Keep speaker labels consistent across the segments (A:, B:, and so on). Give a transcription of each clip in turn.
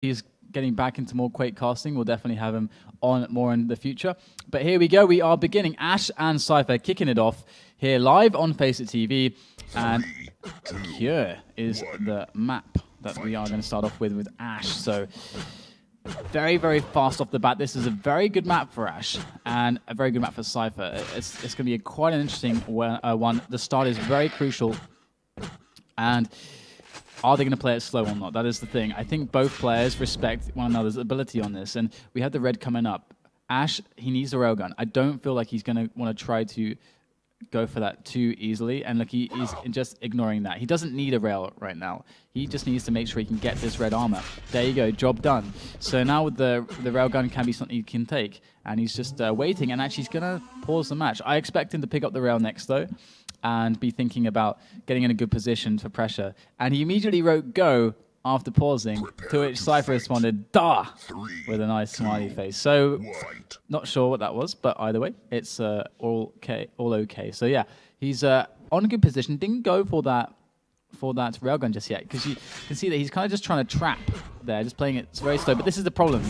A: he's getting back into more Quake casting. We'll definitely have him on more in the future. But here we go. We are beginning. Ash and CYPHER kicking it off here live on FACEIT TV. And Cure is the map that we are going to start off with Ash. So very, very fast off the bat. This is a very good map for Ash and a very good map for CYPHER. It's going to be quite an interesting one. The start is very crucial. And are they going to play it slow or not? That is the thing. I think both players respect one another's ability on this. And we have the red coming up. Ash, he needs the railgun. I don't feel like he's going to want to try to go for that too easily. And look, he's just ignoring that. He doesn't need a rail right now. He just needs to make sure he can get this red armor. There you go, job done. So now with the railgun can be something he can take. And he's just waiting. And actually he's going to pause the match. I expect him to pick up the rail next though, and be thinking about getting in a good position for pressure. And he immediately wrote go after pausing, to which CYPHER responded, "Da!" with a nice smiley face. So, not sure what that was, but either way, it's all okay. So yeah, he's on a good position. Didn't go for that railgun just yet, because you can see that he's kind of just trying to trap there, just playing it very slow. But this is the problem.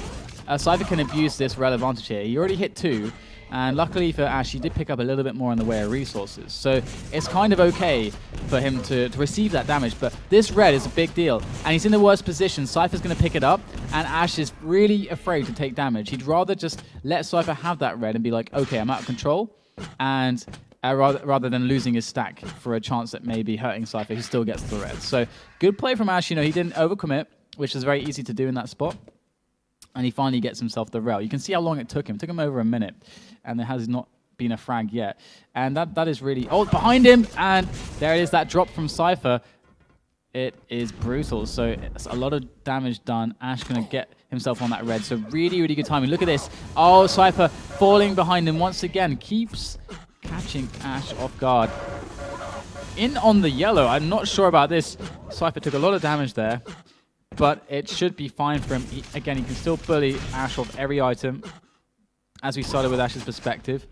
A: CYPHER can abuse this rail advantage here. He already hit 2. And luckily for Ash, he did pick up a little bit more in the way of resources. So it's kind of okay for him to receive that damage. But this red is a big deal. And he's in the worst position. CYPHER's going to pick it up. And Ash is really afraid to take damage. He'd rather just let CYPHER have that red and be like, okay, I'm out of control. And rather than losing his stack for a chance that maybe hurting CYPHER, he still gets the red. So good play from Ash. You know, he didn't overcommit, which is very easy to do in that spot. And he finally gets himself the rail. You can see how long it took him. It took him over a minute. And there has not been a frag yet. And that is really... Oh, behind him! And there it is, that drop from CYPHER. It is brutal. So it's a lot of damage done. Ash going to get himself on that red. So really, really good timing. Look at this. Oh, CYPHER falling behind him once again. Keeps catching Ash off guard. In on the yellow. I'm not sure about this. CYPHER took a lot of damage there. But it should be fine for him. Again, he can still bully Ash off every item. As we started with Ash's perspective,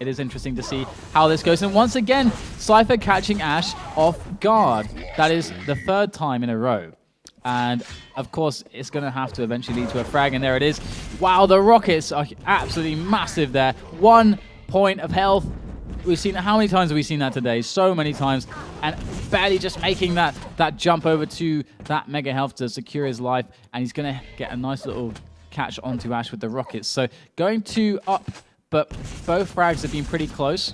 A: it is interesting to see how this goes. And once again, CYPHER catching Ash off guard. That is the 3rd time in a row. And of course, it's going to have to eventually lead to a frag. And there it is. Wow, the rockets are absolutely massive there. 1 point of health. We've seen, how many times have we seen that today? So many times. And barely just making that jump over to that mega health to secure his life. And he's going to get a nice little catch onto Ash with the rockets. So going 2 up, but both frags have been pretty close.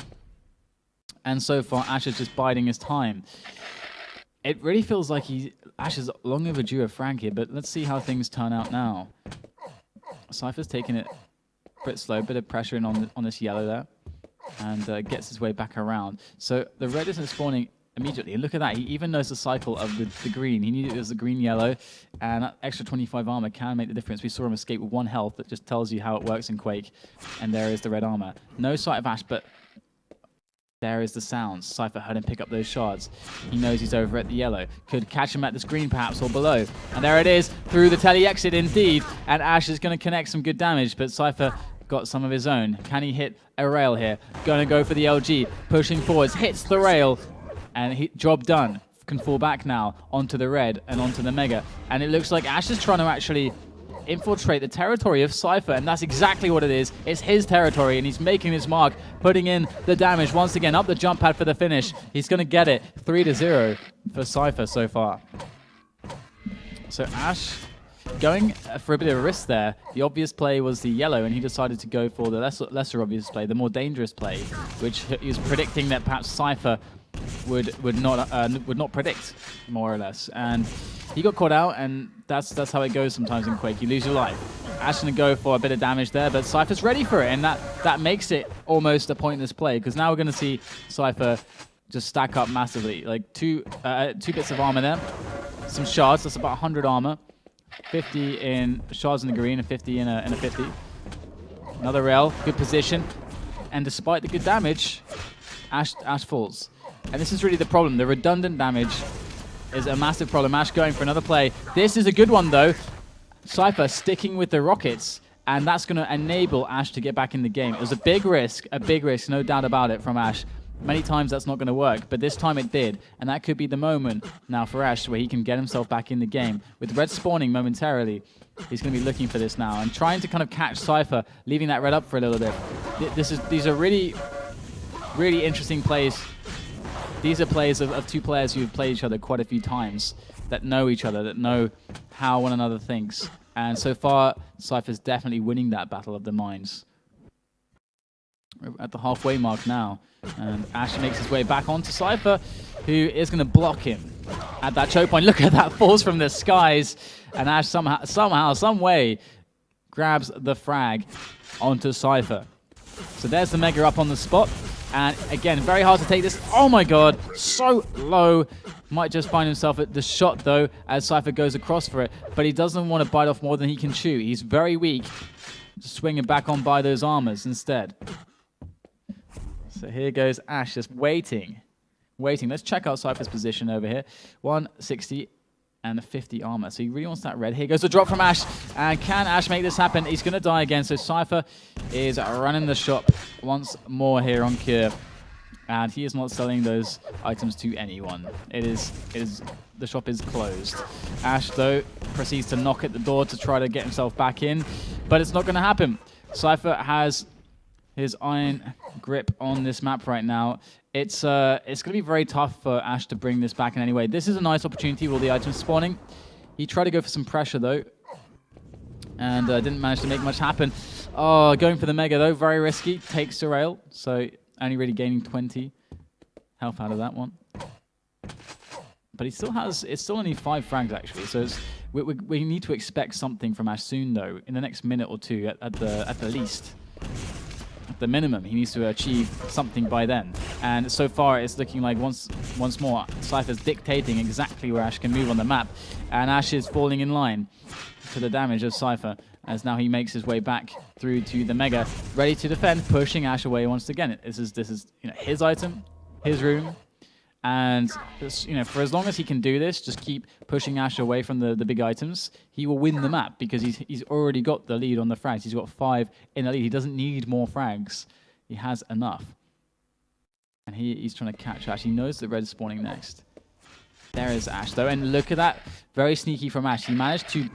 A: And so far, Ash is just biding his time. It really feels like Ash is long overdue a frag here, but let's see how things turn out now. CYPHER's taking it a bit slow, bit of pressure in on this yellow there. And gets his way back around. So the red isn't spawning immediately. And look at that. He even knows the cycle of the green. He knew it was the green-yellow. And that extra 25 armor can make the difference. We saw him escape with 1 health. That just tells you how it works in Quake. And there is the red armor. No sight of Ash, but there is the sounds. CYPHER heard him pick up those shards. He knows he's over at the yellow. Could catch him at this green perhaps or below. And there it is. Through the tele-exit indeed. And Ash is going to connect some good damage. But CYPHER got some of his own. Can he hit a rail here? Going to go for the LG. Pushing forwards. Hits the rail. And job done. Can fall back now onto the red and onto the mega. And it looks like Ash is trying to actually infiltrate the territory of CYPHER. And that's exactly what it is. It's his territory. And he's making his mark. Putting in the damage once again. Up the jump pad for the finish. He's going to get it. 3-0 for CYPHER so far. So Ash going for a bit of a risk there. The obvious play was the yellow, and he decided to go for the lesser obvious play, the more dangerous play, which he was predicting that perhaps CYPHER would not predict, more or less. And he got caught out, and that's how it goes sometimes in Quake. You lose your life. Ash going to go for a bit of damage there, but CYPHER's ready for it, and that makes it almost a pointless play, because now we're going to see CYPHER just stack up massively. Like two bits of armor there, some shards. That's about 100 armor. 50 in shards in the green and 50 in a 50. Another rail, good position. And despite the good damage, Ash falls. And this is really the problem. The redundant damage is a massive problem. Ash going for another play. This is a good one though. CYPHER sticking with the rockets. And that's going to enable Ash to get back in the game. It was a big risk, no doubt about it, from Ash. Many times that's not going to work, but this time it did. And that could be the moment now for Ash where he can get himself back in the game. With red spawning momentarily, he's going to be looking for this now and trying to kind of catch Cypher, leaving that red up for a little bit. These are really, really interesting plays. These are plays of two players who have played each other quite a few times, that know each other, that know how one another thinks. And so far, Cypher's definitely winning that battle of the minds. We're at the halfway mark now. And Ash makes his way back onto Cypher, who is going to block him at that choke point. Look at that, falls from the skies. And Ash somehow, some way, grabs the frag onto Cypher. So there's the Mega up on the spot. And again, very hard to take this. Oh my god, so low. Might just find himself at the shot though, as Cypher goes across for it. But he doesn't want to bite off more than he can chew. He's very weak. Just swinging back on by those armors instead. So here goes Ash, just waiting. Let's check out Cypher's position over here. 160 and 50 armor. So he really wants that red. Here goes the drop from Ash. And can Ash make this happen? He's going to die again. So Cypher is running the shop once more here on Cure. And he is not selling those items to anyone. The shop is closed. Ash, though, proceeds to knock at the door to try to get himself back in. But it's not going to happen. Cypher has his iron grip on this map right now. It's going to be very tough for Ash to bring this back in any way. This is a nice opportunity with all the items spawning. He tried to go for some pressure, though. And didn't manage to make much happen. Oh, going for the Mega, though. Very risky. Takes the rail. So only really gaining 20 health out of that one. But he still has... It's still only 5 frags, actually. So we need to expect something from Ash soon, though. In the next minute or two, at the least. At the minimum, he needs to achieve something by then. And so far, it's looking like once more, Cypher's dictating exactly where Ash can move on the map. And Ash is falling in line to the damage of Cypher, as now he makes his way back through to the Mega, ready to defend, pushing Ash away once again. This is his item, his room. And for as long as he can do this, just keep pushing Ash away from the big items, he will win the map because he's already got the lead on the frags. He's got 5 in the lead. He doesn't need more frags. He has enough. And he's trying to catch Ash. He knows that red is spawning next. There is Ash, though. And look at that. Very sneaky from Ash. He managed to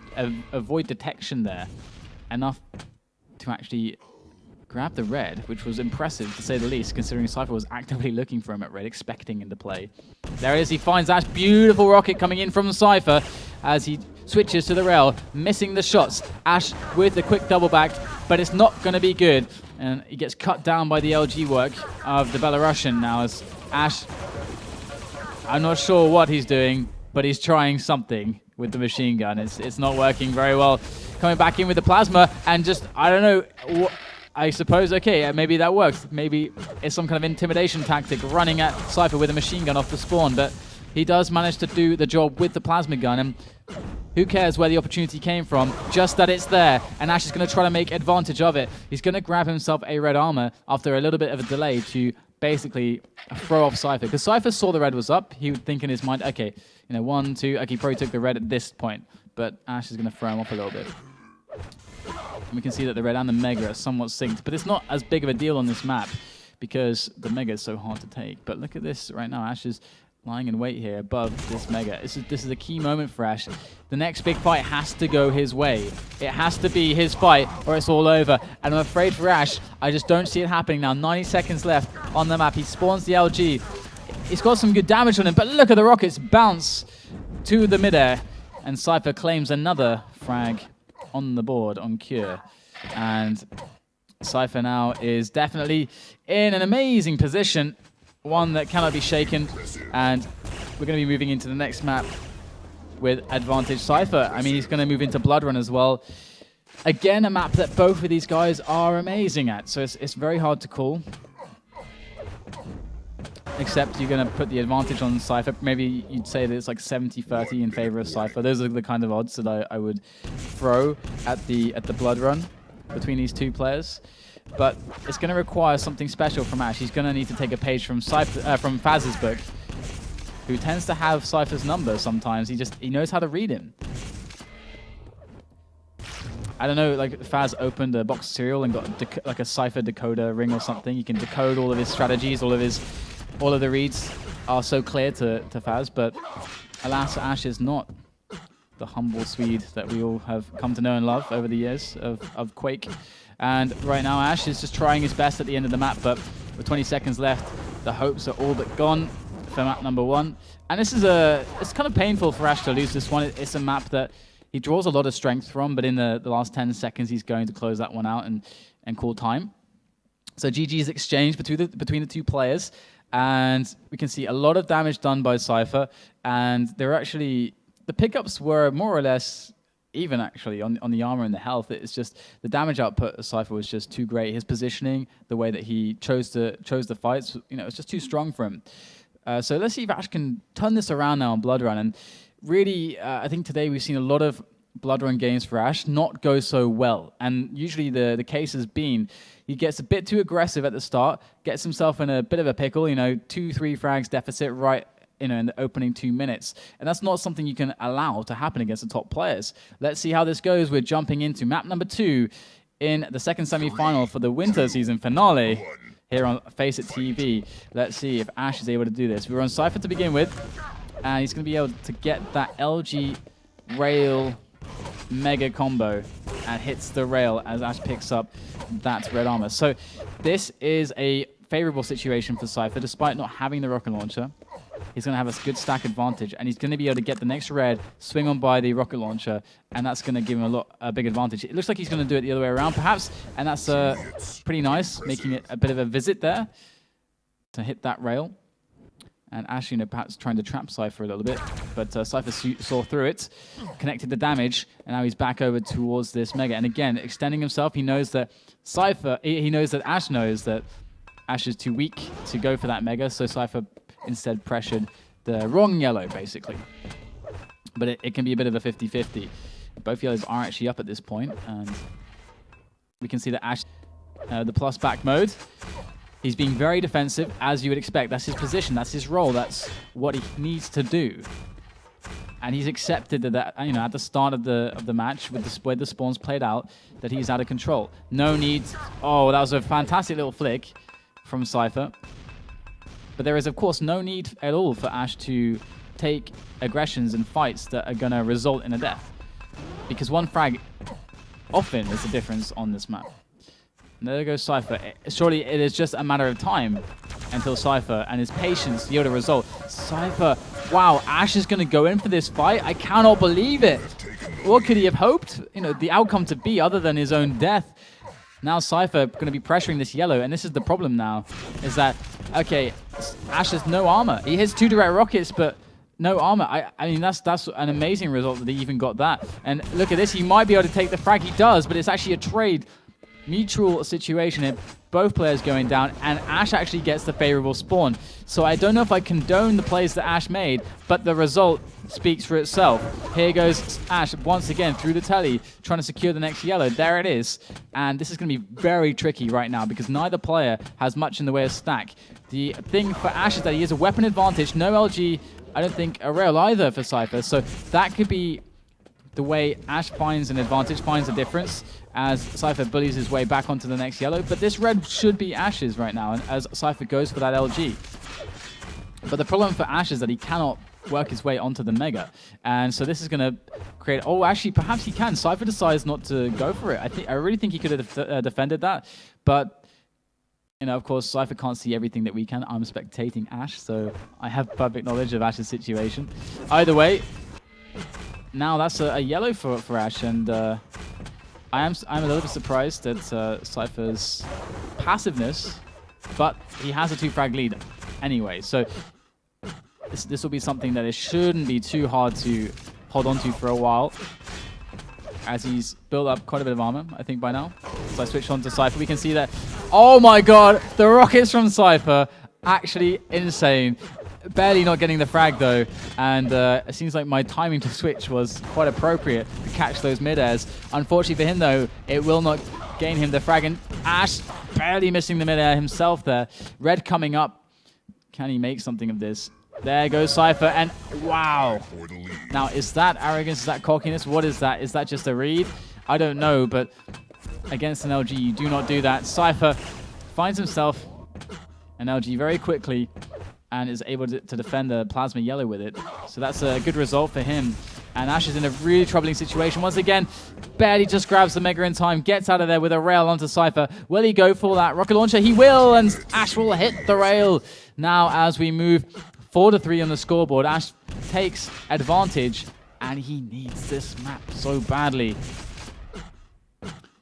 A: avoid detection there. Enough to actually grab the red, which was impressive to say the least, considering Cypher was actively looking for him at red, expecting him to play. There it is, he finds Ash. Beautiful rocket coming in from Cypher as he switches to the rail, missing the shots. Ash with the quick double back, but it's not going to be good. And he gets cut down by the LG work of the Belarusian now as Ash, I'm not sure what he's doing, but he's trying something with the machine gun. It's not working very well. Coming back in with the plasma and just, I don't know, I suppose, okay, maybe that works. Maybe it's some kind of intimidation tactic, running at Cypher with a machine gun off the spawn, but he does manage to do the job with the plasma gun, and who cares where the opportunity came from, just that it's there, and Ash is going to try to make advantage of it. He's going to grab himself a red armor after a little bit of a delay to basically throw off Cypher, because Cypher saw the red was up. He would think in his mind, okay, 1, 2, okay, he probably took the red at this point, but Ash is going to throw him off a little bit. And we can see that the red and the Mega are somewhat synced, but it's not as big of a deal on this map because the Mega is so hard to take. But look at this right now. Ash is lying in wait here above this Mega. This is a key moment for Ash. The next big fight has to go his way. It has to be his fight or it's all over. And I'm afraid for Ash, I just don't see it happening now. 90 seconds left on the map. He spawns the LG. He's got some good damage on him, but look at the rockets bounce to the midair. And Cypher claims another frag on the board on Cure. And Cypher now is definitely in an amazing position, one that cannot be shaken, and we're going to be moving into the next map with advantage Cypher. I mean, he's going to move into Blood Run as well. Again, a map that both of these guys are amazing at, so it's very hard to call. Except you're going to put the advantage on Cypher. Maybe you'd say that it's like 70-30 in favor of Cypher. Those are the kind of odds that I would throw at the Blood Run between these two players. But it's going to require something special from Ash. He's going to need to take a page from Faz's book, who tends to have Cypher's number sometimes. He knows how to read him. I don't know, like Faz opened a box of cereal and got like a Cypher decoder ring or something. You can decode all of his strategies, all of his all of the reads are so clear to Faz, but alas, Ash is not the humble Swede that we all have come to know and love over the years of Quake. And right now, Ash is just trying his best at the end of the map, but with 20 seconds left, the hopes are all but gone for map number 1. And this is it's kind of painful for Ash to lose this one. It's a map that he draws a lot of strength from, but in the last 10 seconds, he's going to close that one out and call time. So GG's exchange between the two players, and we can see a lot of damage done by CYPHER, and the pickups were more or less even actually on the armor and the health. It's just the damage output of CYPHER was just too great. His positioning, the way that he chose the fights, it's just too strong for him. So let's see if Ash can turn this around now on Blood Run. And really, I think today we've seen a lot of Blood Run games for Ash not go so well. And usually the case has been he gets a bit too aggressive at the start, gets himself in a bit of a pickle, 2-3 frags deficit right in the opening 2 minutes. And that's not something you can allow to happen against the top players. Let's see how this goes. We're jumping into map number 2 in the second semi-final for the winter season finale here on FACEIT TV. Let's see if Ash is able to do this. We're on CYPHER to begin with, and he's going to be able to get that LG rail mega combo and hits the rail as Ash picks up that red armor. So this is a favorable situation for CYPHER, despite not having the rocket launcher. He's going to have a good stack advantage, and he's going to be able to get the next red, swing on by the rocket launcher, and that's going to give him a big advantage. It looks like he's going to do it the other way around, perhaps, and that's pretty nice, making it a bit of a visit there to hit that rail. And Ash, perhaps trying to trap CYPHER a little bit, but CYPHER saw through it, connected the damage, and now he's back over towards this mega. And again, extending himself, he knows that he knows that Ash knows that Ash is too weak to go for that mega, so CYPHER instead pressured the wrong yellow, basically. But it can be a bit of a 50-50. Both yellows are actually up at this point, and we can see that Ash, the plus back mode, he's being very defensive, as you would expect. That's his position, that's his role, that's what he needs to do. And he's accepted that at the start of the match, with the way the spawns played out, that he's out of control. No need. Oh, that was a fantastic little flick from CYPHER. But there is, of course, no need at all for Ash to take aggressions and fights that are going to result in a death. Because one frag often is the difference on this map. And there goes CYPHER. Surely it is just a matter of time until CYPHER and his patience yield a result. CYPHER, wow, Ash is going to go in for this fight? I cannot believe it. What could he have hoped, the outcome to be other than his own death? Now CYPHER going to be pressuring this yellow, and this is the problem now, is that, okay, Ash has no armor. He hits 2 direct rockets, but no armor. I mean, that's an amazing result that he even got that. And look at this, he might be able to take the frag. He does, but it's actually a trade. Mutual situation here, both players going down, and Ash actually gets the favorable spawn. So I don't know if I condone the plays that Ash made, but the result speaks for itself. Here goes Ash once again through the telly, trying to secure the next yellow. There it is. And this is going to be very tricky right now because neither player has much in the way of stack. The thing for Ash is that he has a weapon advantage. No LG, I don't think a rail either for CYPHER. So that could be the way Ash finds an advantage, finds a difference, as CYPHER bullies his way back onto the next yellow. But this red should be Ash's right now, and as CYPHER goes for that LG. But the problem for Ash is that he cannot work his way onto the mega. And so this is going to create... Oh, actually, perhaps he can. CYPHER decides not to go for it. I really think he could have defended that. But, of course, CYPHER can't see everything that we can. I'm spectating Ash, so I have perfect knowledge of Ash's situation. Either way, now that's a yellow for Ash, and I'm a little bit surprised at CYPHER's passiveness, but he has a 2-frag lead anyway, so this will be something that it shouldn't be too hard to hold on to for a while, as he's built up quite a bit of armor, I think, by now. So I switch on to CYPHER. We can see that, oh my god, the rockets from CYPHER, actually insane. Barely not getting the frag though, and it seems like my timing to switch was quite appropriate to catch those mid-airs. Unfortunately for him though, it will not gain him the frag, and Ash barely missing the mid-air himself there. Red coming up. Can he make something of this? There goes CYPHER, and wow. Now, is that arrogance? Is that cockiness? What is that? Is that just a read? I don't know, but against an LG, you do not do that. CYPHER finds himself an LG very quickly. and is able to defend the plasma yellow with it. So that's a good result for him. And Ash is in a really troubling situation. Once again, barely just grabs the Mega in time, gets out of there with a rail onto Cypher. Will he go for that rocket launcher? He will, and Ash will hit the rail. Now, as we move 4-3 on the scoreboard, Ash takes advantage, and he needs this map so badly.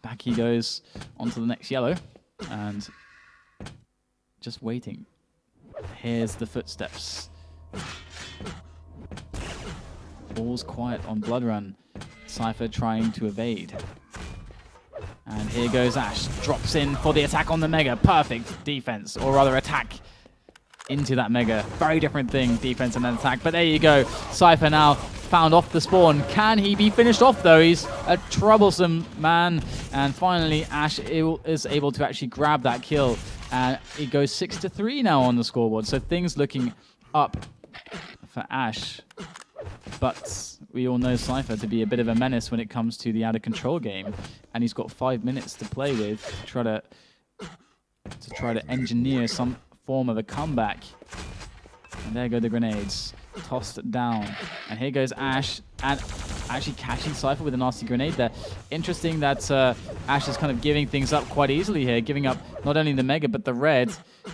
A: Back he goes onto the next yellow, and just waiting. Here's the footsteps. All's quiet on Blood Run. Cypher trying to evade. And here goes Ash. Drops in for the attack on the Mega. Perfect defense, or rather attack into that Mega. Very different thing, defense and then attack. But there you go. Cypher now found off the spawn. Can he be finished off though? He's a troublesome man. And finally, Ash is able to actually grab that kill. And it goes 6-3 now on the scoreboard. So things looking up for Ash. But we all know Cypher to be a bit of a menace when it comes to the out of control game. And he's got 5 minutes to play with to try to engineer some form of a comeback. And there go the grenades. Tossed down. And here goes Ash, and actually catching Cypher with a nasty grenade there. Interesting that Ash is kind of giving things up quite easily here, giving up not only the Mega but the red.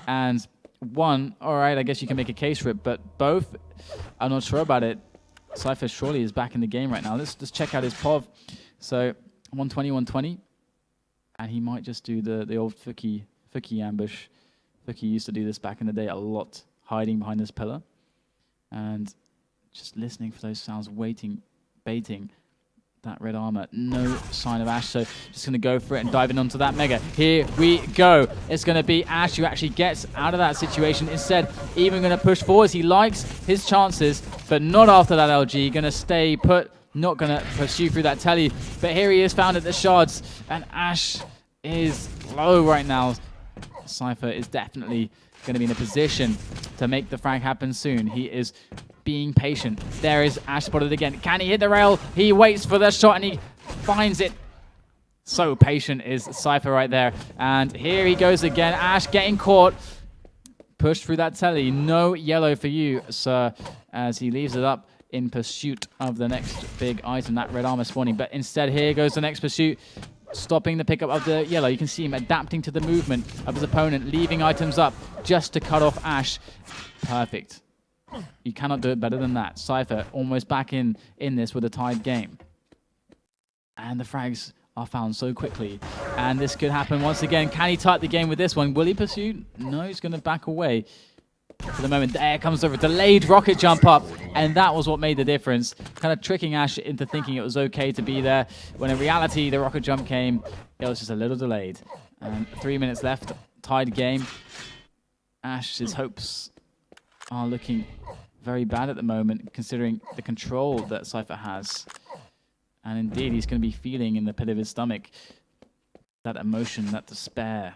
A: And one, alright, I guess you can make a case for it, but both, I'm not sure about it. Cypher surely is back in the game right now. Let's just check out his POV. So 120, 120. And he might just do the old Fookie ambush. Fookie used to do this back in the day a lot, hiding behind this pillar. And just listening for those sounds, waiting, baiting that red armor. No sign of Ash, so just going to go for it and dive in onto that Mega. Here we go. It's going to be Ash who actually gets out of that situation. Instead, even going to push forwards. He likes his chances, but not after that LG. Going to stay put, not going to pursue through that telly. But here he is found at the shards, and Ash is low right now. Cypher is definitely going to be in a position to make the frag happen soon. He is being patient. There is Ash spotted again. Can he hit the rail? He waits for the shot and he finds it. So patient is Cypher right there. And here he goes again. Ash getting caught. Pushed through that telly. No yellow for you, sir, as he leaves it up in pursuit of the next big item, that red armor spawning. But instead, here goes the next pursuit. Stopping the pickup of the yellow. You can see him adapting to the movement of his opponent, leaving items up just to cut off Ash. Perfect. You cannot do it better than that. Cypher almost back in this with a tied game. And the frags are found so quickly. And this could happen once again. Can he tie the game with this one? Will he pursue? No, he's going to back away. For the moment, there comes over delayed rocket jump up, and that was what made the difference. Kind of tricking Ash into thinking it was okay to be there, when in reality the rocket jump came, it was just a little delayed. 3 minutes left, tied game. Ash's hopes are looking very bad at the moment, considering the control that Cypher has. And indeed, he's going to be feeling in the pit of his stomach that emotion, that despair.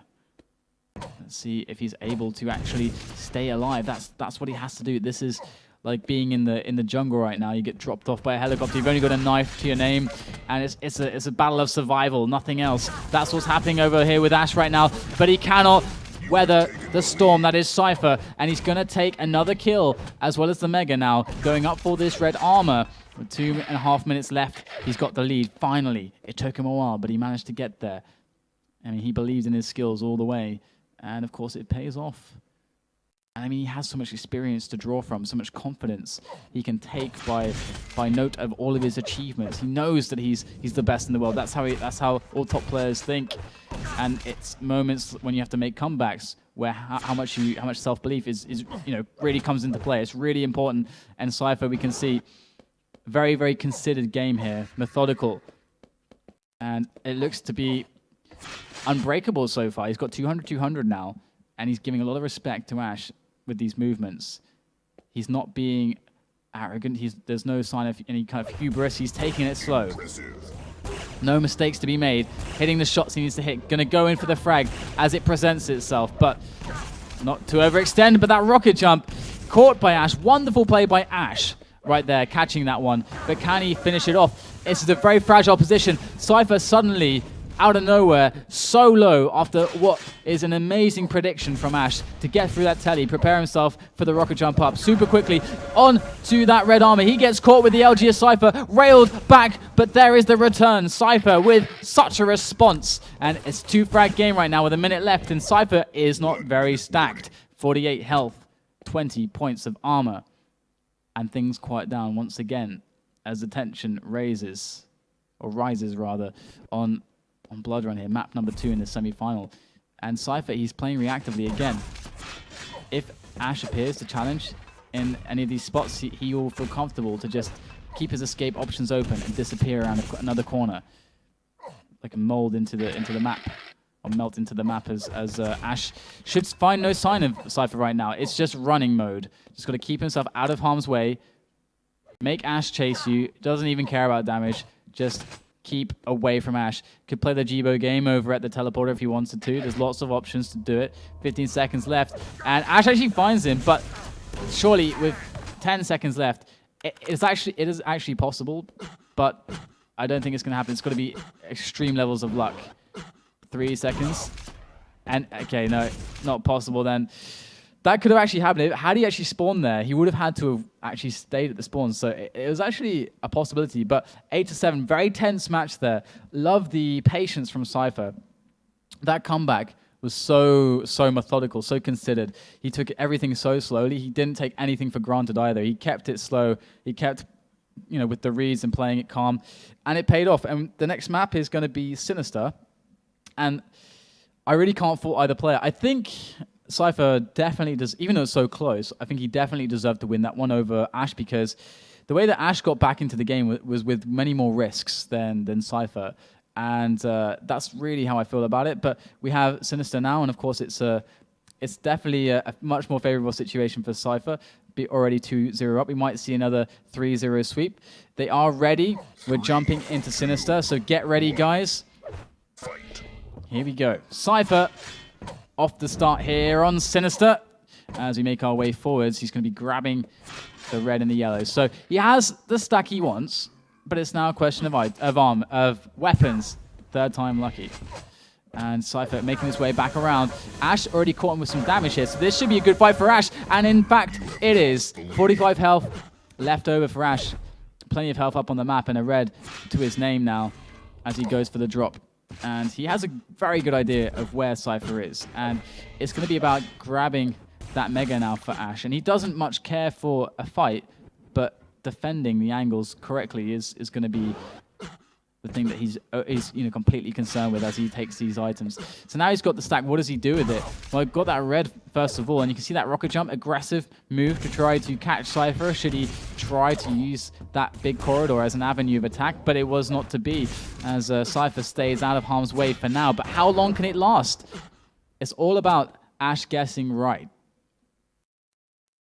A: Let's see if he's able to actually stay alive. That's what he has to do. This is like being in the jungle right now. You get dropped off by a helicopter. You've only got a knife to your name, and it's a battle of survival, nothing else. That's what's happening over here with Ash right now. But he cannot weather the storm that is Cypher, and he's gonna take another kill as well as the Mega now, going up for this red armor. With 2.5 minutes left, he's got the lead. Finally, it took him a while, but he managed to get there. I mean, he believed in his skills all the way. And of course, it pays off. And I mean, he has so much experience to draw from, so much confidence he can take by note of all of his achievements. He knows that he's the best in the world. That's how all top players think. And it's moments when you have to make comebacks where how much self-belief is really comes into play. It's really important. And Cypher, we can see, very, very considered game here, methodical, and it looks to be unbreakable so far. He's got 200 now, and he's giving a lot of respect to Ash with these movements. He's not being arrogant. There's no sign of any kind of hubris. He's taking it slow. No mistakes to be made. Hitting the shots he needs to hit. Gonna go in for the frag as it presents itself, but not to overextend. But that rocket jump caught by Ash. Wonderful play by Ash right there, catching that one. But can he finish it off? This is a very fragile position. Cypher suddenly out of nowhere, so low after what is an amazing prediction from Ash to get through that telly, prepare himself for the rocket jump up super quickly on to that red armor. He gets caught with the LG of CYPHER, railed back, but there is the return. CYPHER with such a response, and it's 2-frag game right now with a minute left, and CYPHER is not very stacked. 48 health, 20 points of armor, and things quiet down once again as the tension rises rather, on Blood Run here, map number 2 in the semi-final. And CYPHER, he's playing reactively again. If Ash appears to challenge in any of these spots, he will feel comfortable to just keep his escape options open and disappear around another corner, like a mold into the map, or melt into the map, as Ash should find no sign of CYPHER right now. It's just running mode. Just got to keep himself out of harm's way. Make Ash chase you. Doesn't even care about damage. Just keep away from Ash. Could play the Jibo game over at the teleporter if he wanted to. There's lots of options to do it. 15 seconds left. And Ash actually finds him, but surely with 10 seconds left, it is actually possible, but I don't think it's going to happen. It's got to be extreme levels of luck. 3 seconds. And, okay, no, not possible then. That could have actually happened. Had he actually spawned there, he would have had to have actually stayed at the spawn. So it was actually a possibility. But 8-7, very tense match there. Love the patience from CYPHER. That comeback was so methodical, so considered. He took everything so slowly. He didn't take anything for granted either. He kept it slow. He kept, with the reads and playing it calm. And it paid off. And the next map is going to be Sinister. And I really can't fault either player. I think CYPHER definitely does, even though it's so close, I think he definitely deserved to win that one over Ash, because the way that Ash got back into the game was with many more risks than CYPHER. And that's really how I feel about it. But we have Sinister now, and of course it's definitely a much more favorable situation for CYPHER. Be already 2-0 up. We might see another 3-0 sweep. They are ready. We're jumping into Sinister, so get ready, guys. Here we go. CYPHER off the start here on Sinister. As we make our way forwards, he's going to be grabbing the red and the yellow. So he has the stack he wants, but it's now a question of weapons. Third time lucky. And CYPHER making his way back around. Ash already caught him with some damage here, so this should be a good fight for Ash. And in fact, it is. 45 health left over for Ash. Plenty of health up on the map and a red to his name now as he goes for the drop. And he has a very good idea of where CYPHER is. And it's going to be about grabbing that Mega now for Ash. And he doesn't much care for a fight, but defending the angles correctly is going to be the thing that he's completely concerned with as he takes these items. So now he's got the stack. What does he do with it? Well, got that red first of all, and you can see that rocket jump, aggressive move to try to catch CYPHER. Should he try to use that big corridor as an avenue of attack? But it was not to be, as CYPHER stays out of harm's way for now. But how long can it last? It's all about Ash guessing right,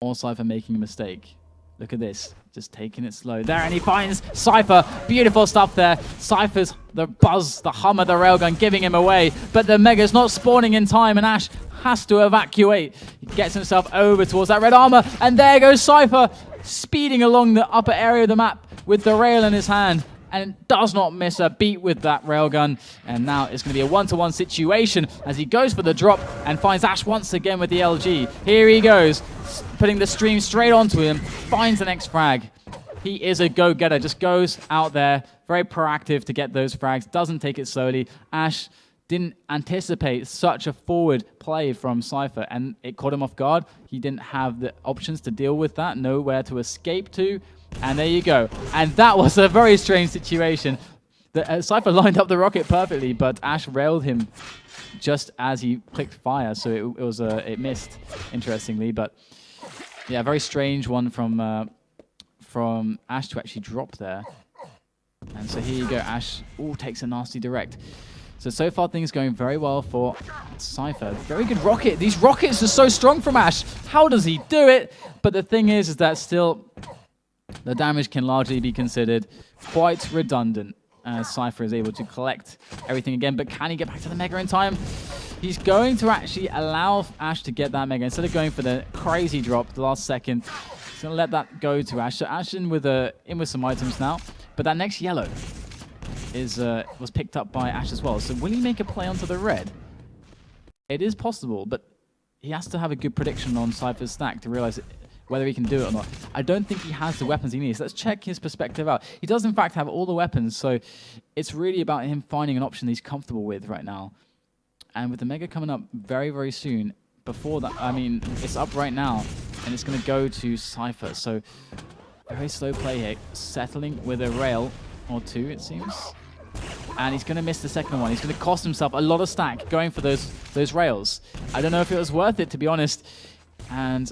A: or CYPHER making a mistake. Look at this. Just taking it slow there, and he finds CYPHER. Beautiful stuff there. CYPHER's the buzz, the hum of the railgun giving him away, but the Mega's not spawning in time, and Ash has to evacuate. He gets himself over towards that red armor, and there goes CYPHER, speeding along the upper area of the map with the rail in his hand, and does not miss a beat with that railgun. And now it's going to be a one-to-one situation as he goes for the drop and finds Ash once again with the LG. Here he goes, putting the stream straight onto him, finds the next frag. He is a go-getter, just goes out there, very proactive to get those frags, doesn't take it slowly. Ash didn't anticipate such a forward play from CYPHER, and it caught him off guard. He didn't have the options to deal with that, nowhere to escape to. And there you go. And that was a very strange situation. CYPHER lined up the rocket perfectly, but Ash railed him just as he clicked fire, so it missed, interestingly. But yeah, very strange one from Ash to actually drop there. And so here you go, Ash takes a nasty direct. So far things going very well for CYPHER. Very good rocket. These rockets are so strong from Ash. How does he do it? But the thing is that still the damage can largely be considered quite redundant as CYPHER is able to collect everything again. But can he get back to the Mega in time? He's going to actually allow Ash to get that Mega. Instead of going for the crazy drop the last second, he's going to let that go to Ash. So Ash in with some items now. But that next yellow was picked up by Ash as well. So will he make a play onto the red? It is possible, but he has to have a good prediction on CYPHER's stack to realize whether he can do it or not. I don't think he has the weapons he needs. Let's check his perspective out. He does, in fact, have all the weapons, so it's really about him finding an option he's comfortable with right now. And with the Mega coming up very, very soon, before that, I mean, it's up right now, and it's going to go to CYPHER. So very slow play here, settling with a rail or two, it seems. And he's going to miss the second one. He's going to cost himself a lot of stack going for those rails. I don't know if it was worth it, to be honest. And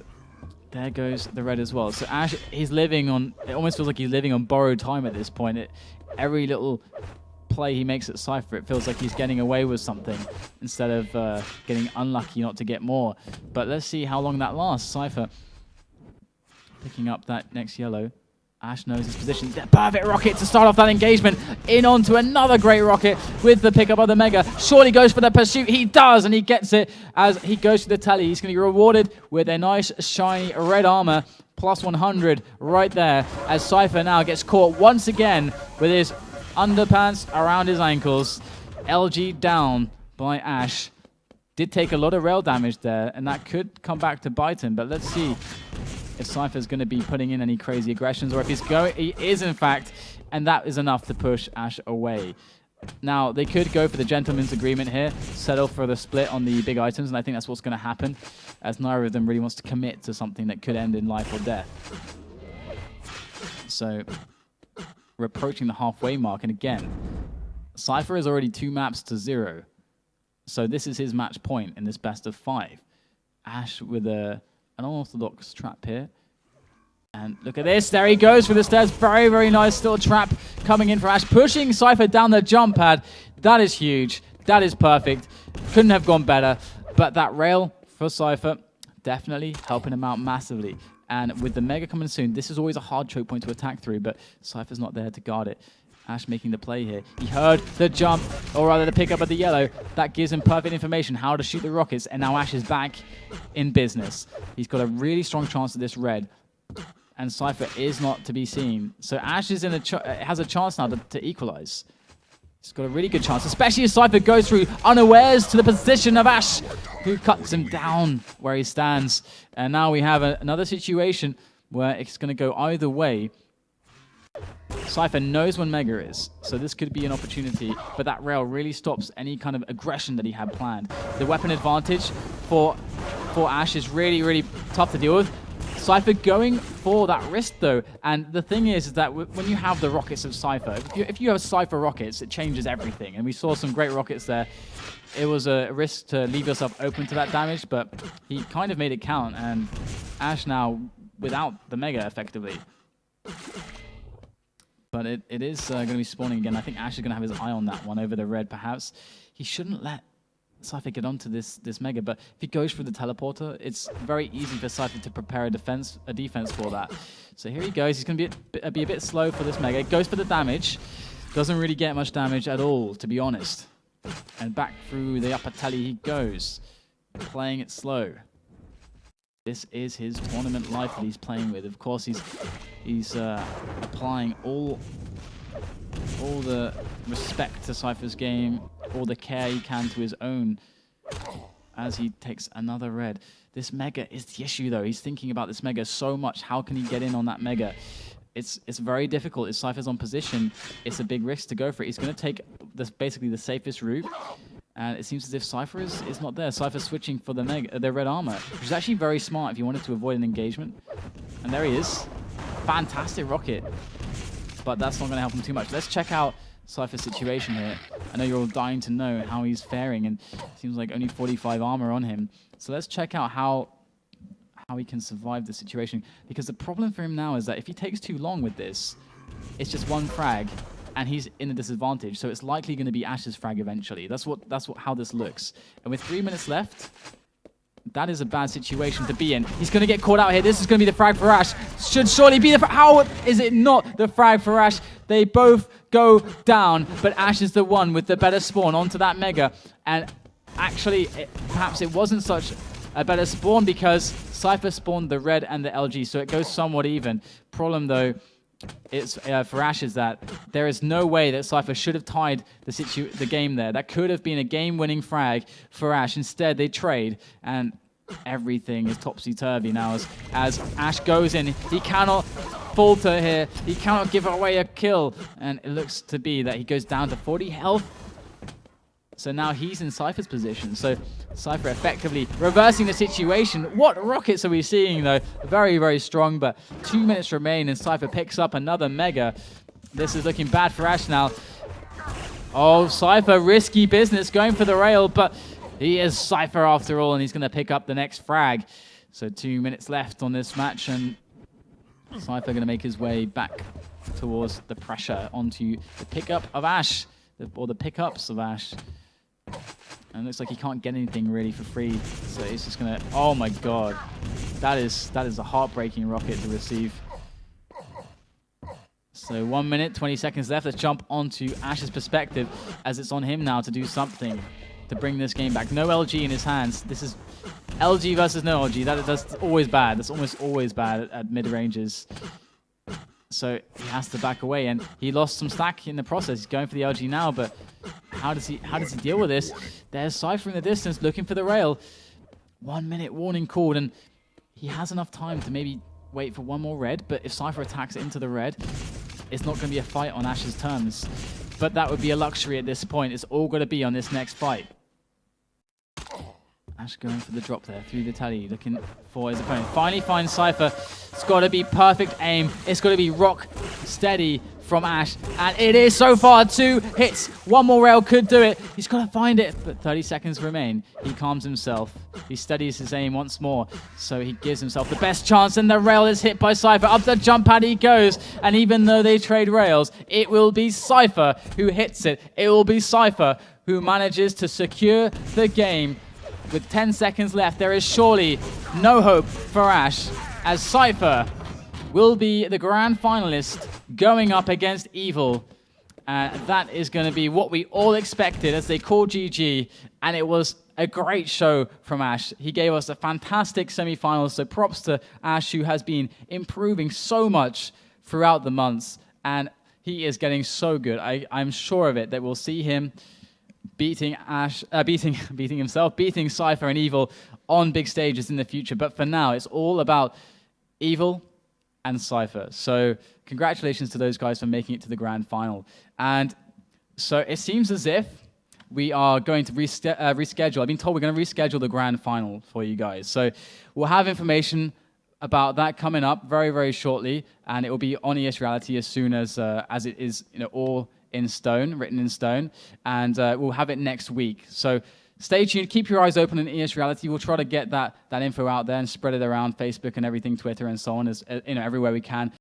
A: there goes the red as well. So Ash, he's living on, it almost feels like he's living on borrowed time at this point. Every little play he makes at CYPHER, it feels like he's getting away with something instead of getting unlucky not to get more. But let's see how long that lasts. CYPHER picking up that next yellow. Ash knows his position. The perfect rocket to start off that engagement. In onto another great rocket with the pickup of the Mega. Surely goes for the pursuit. He does, and he gets it as he goes to the telly. He's going to be rewarded with a nice, shiny red armor. Plus 100 right there as CYPHER now gets caught once again with his underpants around his ankles. LG down by Ash. Did take a lot of rail damage there, and that could come back to bite him. But let's see if CYPHER's going to be putting in any crazy aggressions, or if he is in fact, and that is enough to push Ash away. Now, they could go for the gentleman's agreement here, settle for the split on the big items, and I think that's what's going to happen, as neither of them really wants to commit to something that could end in life or death. So, we're approaching the halfway mark, and again, CYPHER is already 2 maps to 0. So this is his match point in this best of 5. Ash with an unorthodox trap here. And look at this. There he goes for the stairs. Very, very nice still trap coming in for Ash. Pushing CYPHER down the jump pad. That is huge. That is perfect. Couldn't have gone better. But that rail for CYPHER definitely helping him out massively. And with the Mega coming soon, this is always a hard choke point to attack through. But CYPHER's not there to guard it. Ash making the play here. He heard the jump, or rather the pickup of the yellow. That gives him perfect information how to shoot the rockets, and now Ash is back in business. He's got a really strong chance at this red, and CYPHER is not to be seen. So Ash is has a chance now to equalize. He's got a really good chance, especially as CYPHER goes through unawares to the position of Ash, who cuts him down where he stands. And now we have another situation where it's going to go either way. CYPHER knows when Mega is, so this could be an opportunity, but that rail really stops any kind of aggression that he had planned. The weapon advantage for Ash is really, really tough to deal with. CYPHER going for that wrist though, and the thing is that when you have the rockets of CYPHER, if you have CYPHER rockets, it changes everything, and we saw some great rockets there. It was a risk to leave yourself open to that damage, but he kind of made it count, and Ash now without the Mega effectively. But it is going to be spawning again. I think Ash is going to have his eye on that one over the red, perhaps. He shouldn't let CYPHER get onto this Mega, but if he goes for the teleporter, it's very easy for CYPHER to prepare a defense for that. So here he goes. He's going to be a bit slow for this Mega. Goes for the damage. Doesn't really get much damage at all, to be honest. And back through the upper telly he goes, playing it slow. This is his tournament life that he's playing with. Of course, he's applying all the respect to CYPHER's game, all the care he can to his own as he takes another red. This Mega is the issue, though. He's thinking about this Mega so much. How can he get in on that Mega? It's very difficult. If CYPHER's on position, it's a big risk to go for it. He's going to take basically the safest route. And it seems as if CYPHER is not there. CYPHER's switching for the red armor, which is actually very smart if you wanted to avoid an engagement. And there he is. Fantastic rocket. But that's not going to help him too much. Let's check out CYPHER's situation here. I know you're all dying to know how he's faring, and it seems like only 45 armor on him. So let's check out how he can survive the situation. Because the problem for him now is that if he takes too long with this, it's just one frag. And he's in a disadvantage, so it's likely going to be Ash's frag eventually. That's how this looks. And with 3 minutes left, that is a bad situation to be in. He's going to get caught out here. This is going to be the frag for Ash. Should surely be the frag. How is it not the frag for Ash? They both go down, but Ash is the one with the better spawn onto that Mega. And actually, perhaps it wasn't such a better spawn because CYPHER spawned the red and the LG, so it goes somewhat even. Problem though, for Ash is that there is no way that Cypher should have tied the game there. That could have been a game-winning frag for Ash. Instead, they trade, and everything is topsy-turvy now as Ash goes in. He cannot falter here. He cannot give away a kill, and it looks to be that he goes down to 40 health. So now he's in Cypher's position. So Cypher effectively reversing the situation. What rockets are we seeing, though? Very, very strong, but 2 minutes remain, and Cypher picks up another mega. This is looking bad for Ash now. Oh, Cypher, risky business, going for the rail, but he is Cypher after all, and he's going to pick up the next frag. So 2 minutes left on this match, and Cypher going to make his way back towards the pressure onto the pickup of Ash, or the pickups of Ash. And it looks like he can't get anything really for free, so he's just going to... Oh my god. That is a heartbreaking rocket to receive. So 1 minute, 20 seconds left. Let's jump onto Ash's perspective, as it's on him now to do something to bring this game back. No LG in his hands. This is LG versus no LG. That's always bad. That's almost always bad at mid-ranges. So he has to back away, and he lost some stack in the process. He's going for the LG now, but how does he deal with this? There's Cypher in the distance looking for the rail. 1 minute warning called, and he has enough time to maybe wait for one more red, but if Cypher attacks into the red, it's not going to be a fight on Ash's terms. But that would be a luxury at this point. It's all going to be on this next fight. Ash going for the drop there through the tally, looking for his opponent. Finally finds Cypher. It's got to be perfect aim. It's got to be rock steady from Ash. And it is so far. 2 hits. One more rail could do it. He's got to find it. But 30 seconds remain. He calms himself. He steadies his aim once more. So he gives himself the best chance. And the rail is hit by Cypher. Up the jump pad he goes. And even though they trade rails, it will be Cypher who hits it. It will be Cypher who manages to secure the game. With 10 seconds left, there is surely no hope for Ash, as Cypher will be the grand finalist going up against Evil. That is going to be what we all expected as they called GG, and it was a great show from Ash. He gave us a fantastic semi-finals, so props to Ash, who has been improving so much throughout the months, and he is getting so good. I'm sure of it, that we'll see him beating himself, beating Cypher and Evil on big stages in the future. But for now, it's all about Evil and Cypher. So congratulations to those guys for making it to the grand final. And so it seems as if we are going to reschedule. I've been told we're going to reschedule the grand final for you guys. So we'll have information about that coming up very, very shortly, and it will be on ES Reality as soon as it is, all in stone, written in stone, and we'll have it next week. So stay tuned, keep your eyes open in ES Reality. We'll try to get that info out there and spread it around Facebook and everything, Twitter and so on, as everywhere we can.